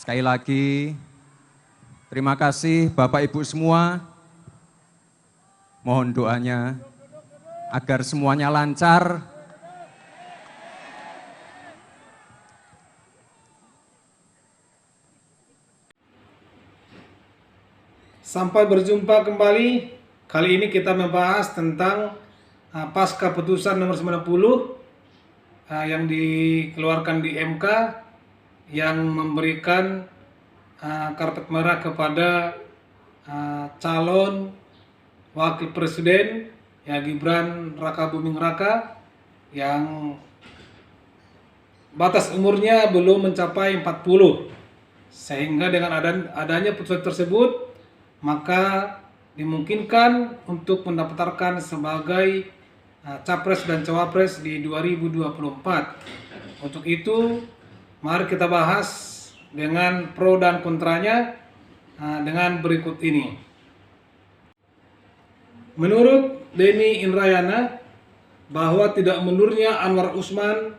Sekali lagi, terima kasih Bapak Ibu semua. Mohon doanya agar semuanya lancar. Sampai berjumpa kembali. Kali ini kita membahas tentang pasca putusan nomor 90 yang dikeluarkan di MK yang memberikan karpet merah kepada calon wakil presiden Gibran Rakabuming Raka yang batas umurnya belum mencapai 40, sehingga dengan adanya putusan tersebut maka dimungkinkan untuk mendaftarkan sebagai capres dan cawapres di 2024. Untuk itu, mari kita bahas dengan pro dan kontranya dengan berikut ini. Menurut Denny Indrayana, bahwa tidak mundurnya Anwar Usman,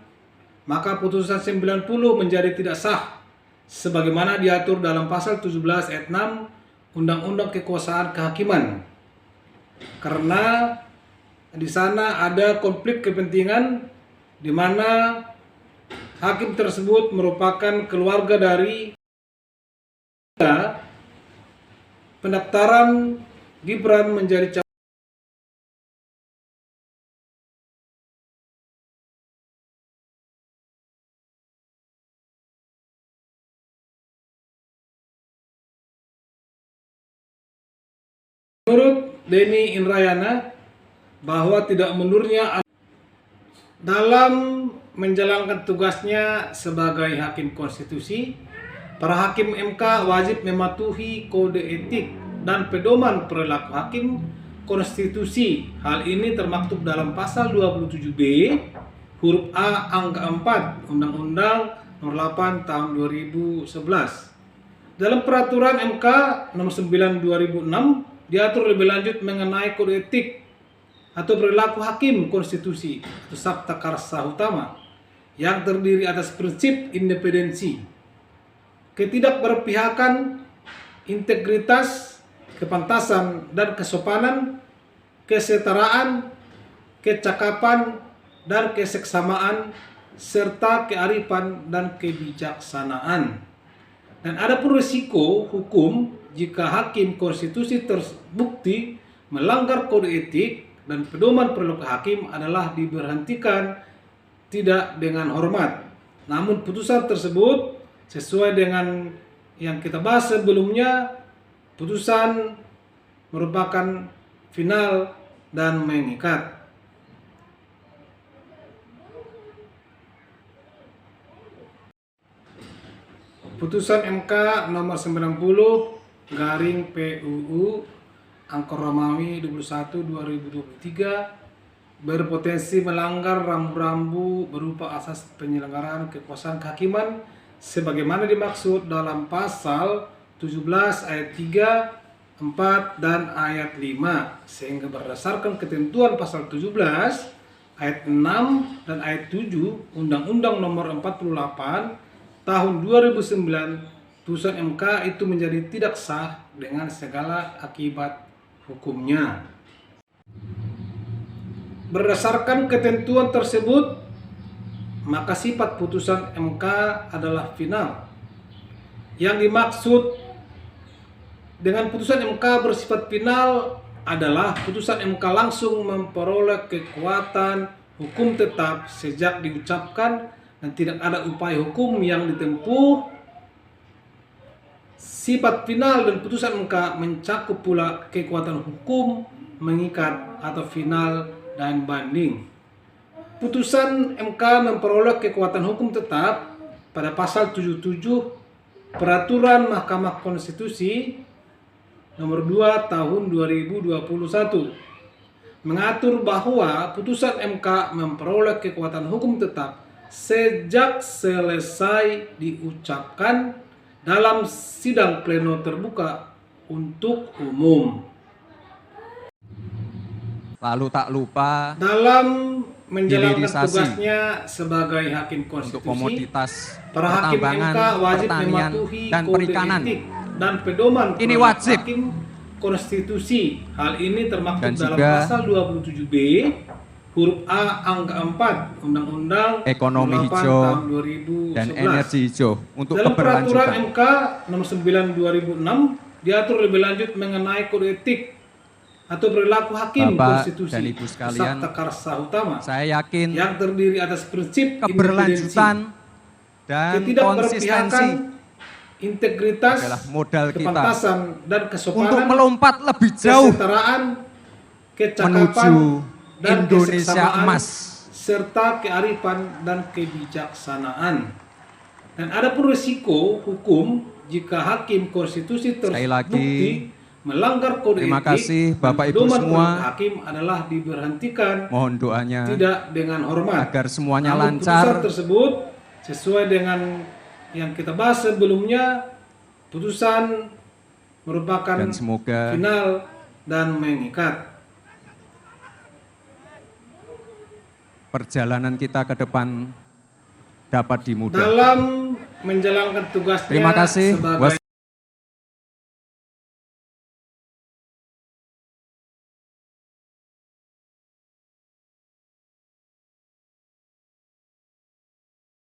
maka putusan 90 menjadi tidak sah sebagaimana diatur dalam pasal 17 ayat 6 Undang-Undang Kekuasaan Kehakiman, karena di sana ada konflik kepentingan di mana hakim tersebut merupakan keluarga dari pendaftaran Gibran menjadi Menurut Denny Indrayana, bahwa tidak mundurnya dalam menjalankan tugasnya sebagai hakim konstitusi, para hakim MK wajib mematuhi kode etik dan pedoman perilaku hakim konstitusi. Hal ini termaktub dalam pasal 27B huruf A angka 4 Undang-Undang Nomor 8 Tahun 2011. Dalam peraturan MK Nomor 9 2006 diatur lebih lanjut mengenai kode etik atau perilaku hakim konstitusi atau sabta karsa utama yang terdiri atas prinsip independensi, ketidakberpihakan, integritas, kepantasan dan kesopanan, kesetaraan, kecakapan dan keseksamaan, serta kearifan dan kebijaksanaan. Dan ada pun risiko hukum jika hakim konstitusi terbukti melanggar kode etik dan pedoman perilaku hakim adalah diberhentikan tidak dengan hormat. Namun putusan tersebut sesuai dengan yang kita bahas sebelumnya, putusan merupakan final dan mengikat. Putusan MK nomor 90 garing PUU Angka Romawi 21 2023 berpotensi melanggar rambu-rambu berupa asas penyelenggaraan kekuasaan kehakiman sebagaimana dimaksud dalam pasal 17 ayat 3, 4 dan ayat 5, sehingga berdasarkan ketentuan pasal 17 ayat 6 dan ayat 7 Undang-Undang Nomor 48 Tahun 2009, putusan MK itu menjadi tidak sah dengan segala akibat hukumnya. Berdasarkan ketentuan tersebut, maka sifat putusan MK adalah final. Yang dimaksud dengan putusan MK bersifat final adalah putusan MK langsung memperoleh kekuatan hukum tetap sejak diucapkan dan tidak ada upaya hukum yang ditempuh. Sifat final dan putusan MK mencakup pula kekuatan hukum mengikat atau final dan banding. Putusan MK memperoleh kekuatan hukum tetap pada pasal 77 Peraturan Mahkamah Konstitusi Nomor 2 Tahun 2021 mengatur bahwa putusan MK memperoleh kekuatan hukum tetap sejak selesai diucapkan dalam sidang pleno terbuka untuk umum. Lalu tak lupa Dalam menjalankan hilirisasi tugasnya sebagai hakim untuk konstitusi, komoditas para hakim pertambangan, MK wajib pertanian, mematuhi dan kode perikanan. etik dan pedoman Ini produk wajib. hakim konstitusi. Hal ini termaktub Dan dalam juga pasal 27B huruf A angka 4 Undang-Undang Ekonomi 8 hijau tahun 2011. dan energi hijau untuk Dalam peraturan keberlanjutan. MK nomor 9 2006 diatur lebih lanjut mengenai kode etik atau perilaku hakim Bapak konstitusi dan Ibu sekalian, Sabta Karsa Utama Saya yakin yang terdiri atas prinsip keberlanjutan dan ketidakberpihakan, konsistensi integritas, adalah modal kita kepantasan dan untuk kesopanan, melompat lebih jauh kesetaraan, kecakapan, menuju dan Indonesia keseksamaan, emas. serta kearifan dan kebijaksanaan. Dan ada pun risiko hukum jika hakim konstitusi Sekali lagi, terbukti melanggar kode terima etik kasih dan Bapak Ibu pedoman semua. produk hakim adalah diberhentikan Mohon doanya tidak dengan hormat agar semuanya Namun lancar. putusan tersebut sesuai dengan yang kita bahas sebelumnya, putusan merupakan Dan semoga final dan mengikat. perjalanan kita ke depan dapat dimudahkan. Dalam menjalankan tugasnya Terima kasih. sebagai